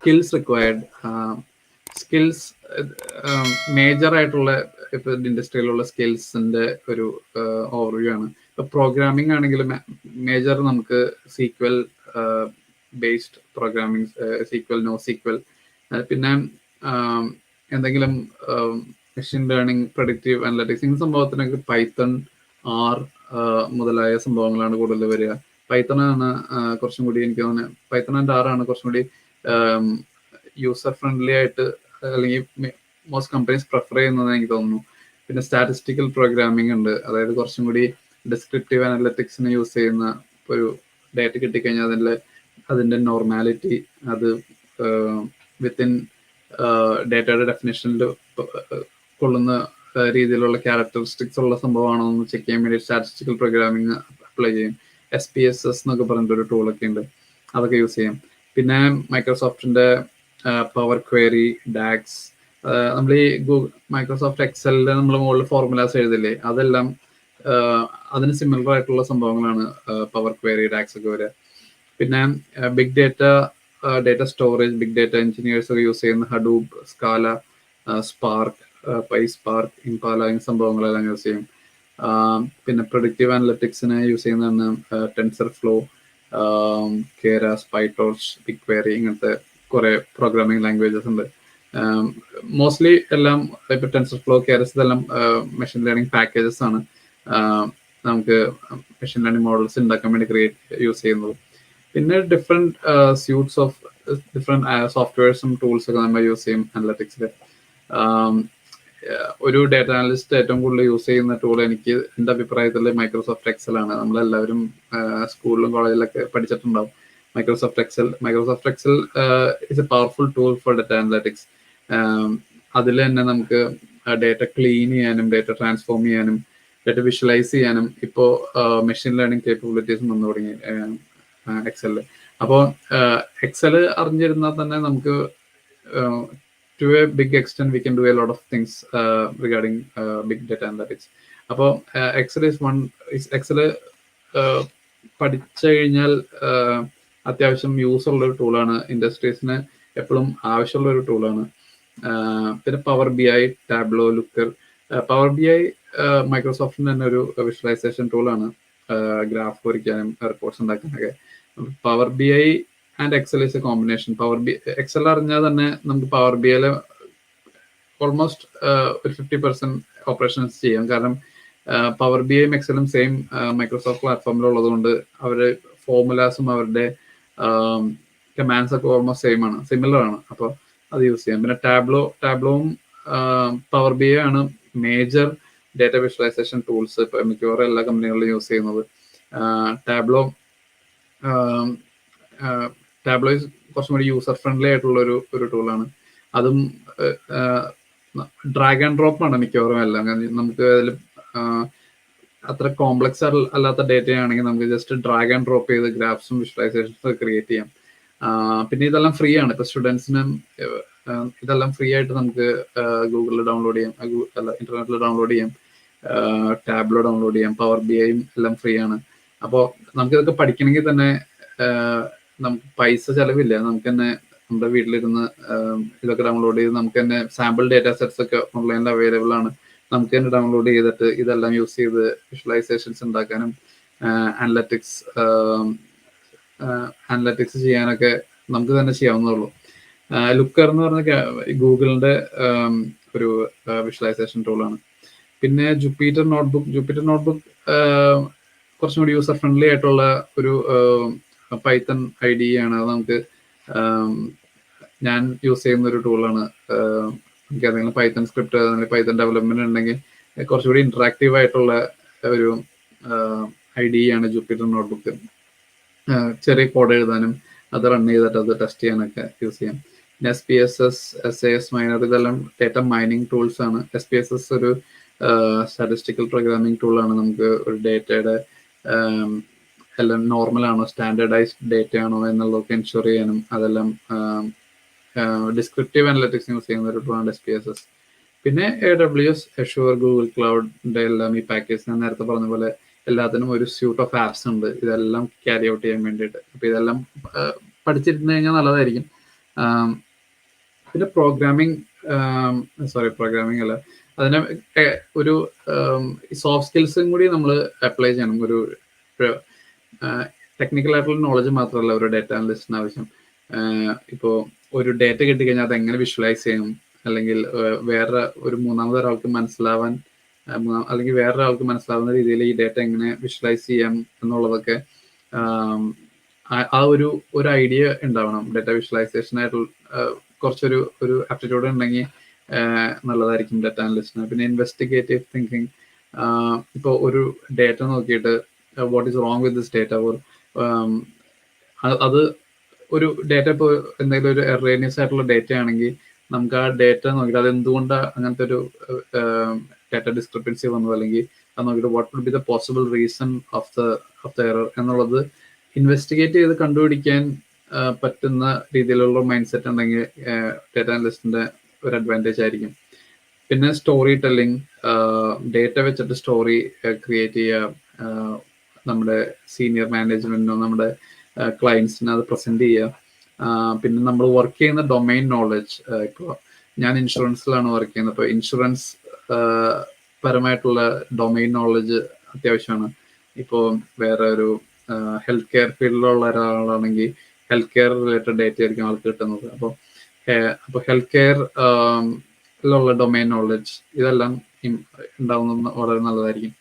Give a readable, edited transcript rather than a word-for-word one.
Skills required. Skills major ആയിട്ടുള്ള ഇപ്പൊ ഇൻഡസ്ട്രിയിലുള്ള സ്കിൽസിന്റെ ഒരു ഓവർവ്യൂ ആണ്. ഇപ്പൊ പ്രോഗ്രാമിംഗ് ആണെങ്കിൽ മേജർ നമുക്ക് SQL based programming, SQL, no SQL, പിന്നെ എന്തെങ്കിലും മെഷീൻ ലേണിംഗ്, പ്രഡിക്റ്റീവ് അനലിറ്റിക്സ്, ഈ സംഭവത്തിനൊക്കെ പൈത്തൺ, ആർ മുതലായ സംഭവങ്ങളാണ് കൂടുതൽ വരിക. പൈത്തൺ ആണ് കുറച്ചും കൂടി, എനിക്ക് തോന്നുന്നത് പൈത്തൺ ആൻഡ് ആർ ആണ് കുറച്ചും കൂടി യൂസർ ഫ്രണ്ട്ലി ആയിട്ട്, അല്ലെങ്കിൽ മോസ്റ്റ് കമ്പനീസ് പ്രിഫർ ചെയ്യുന്നതെന്ന് എനിക്ക് തോന്നുന്നു. പിന്നെ സ്റ്റാറ്റിസ്റ്റിക്കൽ പ്രോഗ്രാമിംഗ് ഉണ്ട്, അതായത് കുറച്ചും കൂടി ഡിസ്ക്രിപ്റ്റീവ് അനലറ്റിക്സിന് യൂസ് ചെയ്യുന്ന ഒരു ഡേറ്റ കിട്ടിക്കഴിഞ്ഞാൽ അതിന്റെ നോർമാലിറ്റി, അത് വിത്തിൻ ഡേറ്റയുടെ ഡെഫിനേഷനിൽ കൊള്ളുന്ന രീതിയിലുള്ള ക്യാരക്ടറിസ്റ്റിക്സ് ഉള്ള സംഭവമാണോ എന്ന് ചെക്ക് ചെയ്യാൻ വേണ്ടി സ്റ്റാറ്റിസ്റ്റിക്കൽ പ്രോഗ്രാമിംഗ് അപ്ലൈ ചെയ്യും. SPSS എന്നൊക്കെ പറഞ്ഞിട്ട് ഒരു ടൂളൊക്കെ ഉണ്ട്, അതൊക്കെ യൂസ് ചെയ്യാം. പിന്നെ മൈക്രോസോഫ്റ്റിന്റെ പവർ ക്വയറി, ഡാക്സ്, നമ്മൾ ഈ മൈക്രോസോഫ്റ്റ് എക്സലിന്റെ നമ്മൾ മുകളിൽ ഫോർമുലാസ് എഴുതില്ലേ, അതെല്ലാം അതിന് സിമിലർ ആയിട്ടുള്ള സംഭവങ്ങളാണ് പവർ ക്വയറി, ഡാക്സ് ഒക്കെ വരിക. പിന്നെ big data, data storage, big data engineers ഒക്കെ യൂസ് ചെയ്യുന്ന Hadoop, Scala, Spark, PySpark, Impala, ഈ സംഭവങ്ങളെല്ലാം യൂസ് ചെയ്യും. പിന്നെ പ്രഡിക്റ്റീവ് അനലറ്റിക്സിന് യൂസ് ചെയ്യുന്നതാണ് TensorFlow, Keras, PyTorch, BigQuery, ഇങ്ങനത്തെ കുറെ പ്രോഗ്രാമിംഗ് ലാംഗ്വേജസ് ഉണ്ട്. മോസ്റ്റ്ലി എല്ലാം ഇപ്പൊ ടെൻസർ ഫ്ലോ, കേരസ്, ഇതെല്ലാം മെഷീൻ ലേണിംഗ് പാക്കേജസ് ആണ് നമുക്ക് മെഷീൻ ലേണിംഗ് മോഡൽസ് ഉണ്ടാക്കാൻ വേണ്ടി യൂസ് ചെയ്യുന്നത്. പിന്നെ ഡിഫറെന്റ് സ്യൂട്ട്സ് ഓഫ് ഡിഫറെന്റ് സോഫ്റ്റ്വെയർസും ടൂൾസ് ഒക്കെ നമ്മൾ യൂസ് ചെയ്യും അനലറ്റിക്സിൽ. ഒരു ഡേറ്റ അനലിസ്റ്റ് ഏറ്റവും കൂടുതൽ യൂസ് ചെയ്യുന്ന ടൂൾ എനിക്ക് എൻ്റെ അഭിപ്രായത്തിൽ മൈക്രോസോഫ്റ്റ് എക്സൽ ആണ്. നമ്മളെല്ലാവരും സ്കൂളിലും കോളേജിലൊക്കെ പഠിച്ചിട്ടുണ്ടാവും Microsoft Excel. Microsoft Excel is a powerful tool for data analytics. അതിൽ തന്നെ നമുക്ക് ഡേറ്റ ക്ലീൻ ചെയ്യാനും ഡേറ്റ ട്രാൻസ്ഫോം ചെയ്യാനും ഡേറ്റ വിഷ്വലൈസ് ചെയ്യാനും ഇപ്പോൾ മെഷീൻ ലേണിംഗ് കേപ്പബിലിറ്റീസ് വന്നു തുടങ്ങി എക്സലിൽ. അപ്പോൾ എക്സല് അറിഞ്ഞിരുന്നാൽ തന്നെ നമുക്ക് to a big extent we can do a lot of things regarding big data analytics. അപ്പോൾ എക്സൽ പഠിച്ചു കഴിഞ്ഞാൽ അത്യാവശ്യം യൂസ് ഉള്ള ഒരു ടൂളാണ്, ഇൻഡസ്ട്രീസിന് എപ്പോഴും ആവശ്യമുള്ള ഒരു ടൂളാണ്. പിന്നെ Power BI, Tableau, Looker. Power BI മൈക്രോസോഫ്റ്റിന് തന്നെ ഒരു വിഷ്വലൈസേഷൻ ടൂളാണ്, ഗ്രാഫ് വരയ്ക്കാനും റിപ്പോർട്ട്സ് ഉണ്ടാക്കാനൊക്കെ. Power BI and Excel is a combination. Excel അറിഞ്ഞാൽ തന്നെ നമുക്ക് പവർ BIയിൽ ഓൾമോസ്റ്റ് ഒരു 50% ഓപ്പറേഷൻസ് ചെയ്യാം. കാരണം പവർ BIയും എക്സലും സെയിം മൈക്രോസോഫ്റ്റ് പ്ലാറ്റ്ഫോമിൽ ഉള്ളതുകൊണ്ട് അവരുടെ ഫോർമുലാസും അവരുടെ കമാൻഡ്സ് ഒക്കെ ഓൾമോസ്റ്റ് സിമിലർ ആണ്. അപ്പോൾ അത് യൂസ് ചെയ്യാം. പിന്നെ ടാബ്ലോവും പവർ BI ആണ് മേജർ ഡേറ്റ വിഷ്വലൈസേഷൻ ടൂൾസ് ഇപ്പൊ മിക്കവാറും എല്ലാ കമ്പനികളിലും യൂസ് ചെയ്യുന്നത്. ടാബ്ലോ കുറച്ചും കൂടി യൂസർ ഫ്രണ്ട്ലി ആയിട്ടുള്ള ഒരു ടൂളാണ്. അതും ഡ്രാഗ് ആൻഡ് ഡ്രോപ്പ് ആണ് മിക്കവാറും എല്ലാം. നമുക്ക് അതിൽ അത്ര കോംപ്ലക്സ് അല്ലാത്ത ഡേറ്റ ആണെങ്കിൽ നമുക്ക് ജസ്റ്റ് ഡ്രാഗ് ആൻഡ് ഡ്രോപ്പ് ചെയ്ത് ഗ്രാഫ്സും വിഷ്വലൈസേഷൻസും ക്രിയേറ്റ് ചെയ്യാം. പിന്നെ ഇതെല്ലാം ഫ്രീ ആണ്. ഇപ്പൊ സ്റ്റുഡൻസിനും ഇതെല്ലാം ഫ്രീ ആയിട്ട് നമുക്ക് ഗൂഗിളിൽ ഡൗൺലോഡ് ചെയ്യാം, ഇന്റർനെറ്റിൽ ഡൗൺലോഡ് ചെയ്യാം, ടാബ്ലോ ഡൗൺലോഡ് ചെയ്യാം, പവർ BIയും എല്ലാം ഫ്രീ ആണ്. അപ്പോൾ നമുക്ക് ഇതൊക്കെ പഠിക്കണമെങ്കിൽ തന്നെ നമുക്ക് പൈസ ചെലവില്ല. നമുക്ക് തന്നെ നമ്മുടെ വീട്ടിലിരുന്ന് ഇതൊക്കെ ഡൗൺലോഡ് ചെയ്ത് നമുക്ക് തന്നെ സാമ്പിൾ ഡേറ്റ സെറ്റ്സ് ഒക്കെ ഓൺലൈനിൽ അവൈലബിൾ ആണ്. നമുക്ക് തന്നെ ഡൗൺലോഡ് ചെയ്തിട്ട് ഇതെല്ലാം യൂസ് ചെയ്ത് വിഷ്വലൈസേഷൻസ് ഉണ്ടാക്കാനും അനലറ്റിക്സ് ചെയ്യാനൊക്കെ നമുക്ക് തന്നെ ചെയ്യാവുന്നതുള്ളൂ. ലുക്കർ എന്ന് പറഞ്ഞ ഗൂഗിളിന്റെ ഒരു വിഷ്വലൈസേഷൻ ടൂളാണ്. പിന്നെ ജുപ്പിറ്റർ നോട്ട്ബുക്ക് കുറച്ചും കൂടി യൂസർ ഫ്രണ്ട്ലി ആയിട്ടുള്ള ഒരു പൈത്തൺ IDE ആണ്. അത് നമുക്ക് ഞാൻ യൂസ് ചെയ്യുന്ന ഒരു ടൂളാണ്. എനിക്ക് ഏതെങ്കിലും പൈത്തൺ സ്ക്രിപ്റ്റ് അല്ലെങ്കിൽ പൈത്തൺ ഡെവലപ്മെന്റ് ഉണ്ടെങ്കിൽ കുറച്ചുകൂടി ഇന്ററാക്റ്റീവ് ആയിട്ടുള്ള ഒരു IDE ആണ് ജുപ്പിറ്റർ നോട്ട്ബുക്ക്. ചെറിയ കോഡ് എഴുതാനും അത് റൺ ചെയ്തിട്ട് അത് ടെസ്റ്റ് ചെയ്യാനൊക്കെ യൂസ് ചെയ്യാം. പിന്നെ SPSS, SAS മൈനർ, ഇതെല്ലാം ഡേറ്റ മൈനിങ് ടൂൾസ് ആണ്. SPSS ഒരു സ്റ്റാറ്റിസ്റ്റിക്കൽ പ്രോഗ്രാമിംഗ് ടൂളാണ്. നമുക്ക് ഒരു ഡേറ്റയുടെ എല്ലാം നോർമൽ ആണോ, സ്റ്റാൻഡേർഡൈസ്ഡ് ഡേറ്റ ആണോ എന്നുള്ളതൊക്കെ എൻഷുർ ചെയ്യാനും അതെല്ലാം ഡിസ്ക്രിപ്റ്റീവ് അനലറ്റിക്സ് യൂസ് ചെയ്യുന്ന ഒരു ടൂളാണ് SPSS. പിന്നെ AWS, Azure, ഗൂഗിൾ ക്ലൗഡിന്റെ എല്ലാം ഈ പാക്കേജ് ഞാൻ നേരത്തെ പറഞ്ഞ പോലെ എല്ലാത്തിനും ഒരു സ്യൂട്ട് ഓഫ് ആപ്സ് ഉണ്ട് ഇതെല്ലാം ക്യാരി ഔട്ട് ചെയ്യാൻ വേണ്ടിയിട്ട്. അപ്പൊ ഇതെല്ലാം പഠിച്ചിരുന്നു കഴിഞ്ഞാൽ നല്ലതായിരിക്കും. പിന്നെ പ്രോഗ്രാമിംഗ് അല്ല, അതിനെ ഒരു സോഫ്റ്റ് സ്കിൽസും കൂടി നമ്മൾ അപ്ലൈ ചെയ്യണം. ഒരു ടെക്നിക്കൽ ആയിട്ടുള്ള നോളജ് മാത്രമല്ല ഒരു ഡേറ്റ അനലിസ്റ്റിന് ആവശ്യം. ഇപ്പോൾ ഒരു ഡേറ്റ കിട്ടിക്കഴിഞ്ഞാൽ അത് എങ്ങനെ വിഷ്വലൈസ് ചെയ്യും, അല്ലെങ്കിൽ വേറെ ഒരു മൂന്നാമതൊരാൾക്ക് മനസ്സിലാവാൻ അല്ലെങ്കിൽ വേറൊരാൾക്ക് മനസ്സിലാവുന്ന രീതിയിൽ ഈ ഡേറ്റ എങ്ങനെ വിഷ്വലൈസ് ചെയ്യാം എന്നുള്ളതൊക്കെ ആ ഒരു ഐഡിയ ഉണ്ടാവണം. ഡേറ്റ വിഷ്വലൈസേഷൻ ആയിട്ടുള്ള കുറച്ചൊരു ആപ്റ്റിറ്റ്യൂഡ് ഉണ്ടെങ്കിൽ നല്ലതായിരിക്കും ഡേറ്റ അനലിസ്റ്റിന്. പിന്നെ ഇൻവെസ്റ്റിഗേറ്റീവ് തിങ്കിങ്, ഇപ്പോൾ ഒരു ഡേറ്റ നോക്കിയിട്ട് what is wrong with this data, അത് ഒരു ഡേറ്റ ഇപ്പോൾ എന്തെങ്കിലും ഒരു എറേനിയസ് ആയിട്ടുള്ള ഡേറ്റ ആണെങ്കിൽ നമുക്ക് ആ ഡേറ്റ നോക്കിയിട്ട് അത് എന്തുകൊണ്ടാണ് അങ്ങനത്തെ ഒരു ഡേറ്റ ഡിസ്ക്രിപ്പൻസി വന്നത്, അല്ലെങ്കിൽ അത് നോക്കിയിട്ട് what will be the possible reason of the error എന്നുള്ളത് ഇൻവെസ്റ്റിഗേറ്റ് ചെയ്ത് കണ്ടുപിടിക്കാൻ പറ്റുന്ന രീതിയിലുള്ള മൈൻഡ് സെറ്റ് ഉണ്ടെങ്കിൽ ഡേറ്റ അനലിസ്റ്റിന്റെ ഒരു അഡ്വാൻറ്റേജ് ആയിരിക്കും. പിന്നെ സ്റ്റോറി ടെല്ലിംഗ്, ഡേറ്റ വെച്ചിട്ട് സ്റ്റോറി ക്രിയേറ്റ് ചെയ്യുക, നമ്മുടെ സീനിയർ മാനേജ്മെന്റിനോ നമ്മുടെ ക്ലയൻസിന് അത് പ്രസന്റ് ചെയ്യുക. പിന്നെ നമ്മൾ വർക്ക് ചെയ്യുന്ന ഡൊമൈൻ നോളജ്, ഇപ്പോൾ ഞാൻ ഇൻഷുറൻസിലാണ് വർക്ക് ചെയ്യുന്നത്, അപ്പോൾ ഇൻഷുറൻസ് പരമായിട്ടുള്ള ഡൊമൈൻ നോളജ് അത്യാവശ്യമാണ്. ഇപ്പോൾ വേറെ ഒരു ഹെൽത്ത് കെയർ ഫീൽഡിലുള്ള ഒരാളാണെങ്കിൽ ഹെൽത്ത് കെയർ റിലേറ്റഡ് ഡേറ്റ ആയിരിക്കും ആൾക്ക് കിട്ടുന്നത്. അപ്പോൾ ഹെൽത്ത് കെയറിലുള്ള ഡൊമൈൻ നോളജ് ഇതെല്ലാം ഉണ്ടാവുന്നത് വളരെ നല്ലതായിരിക്കും.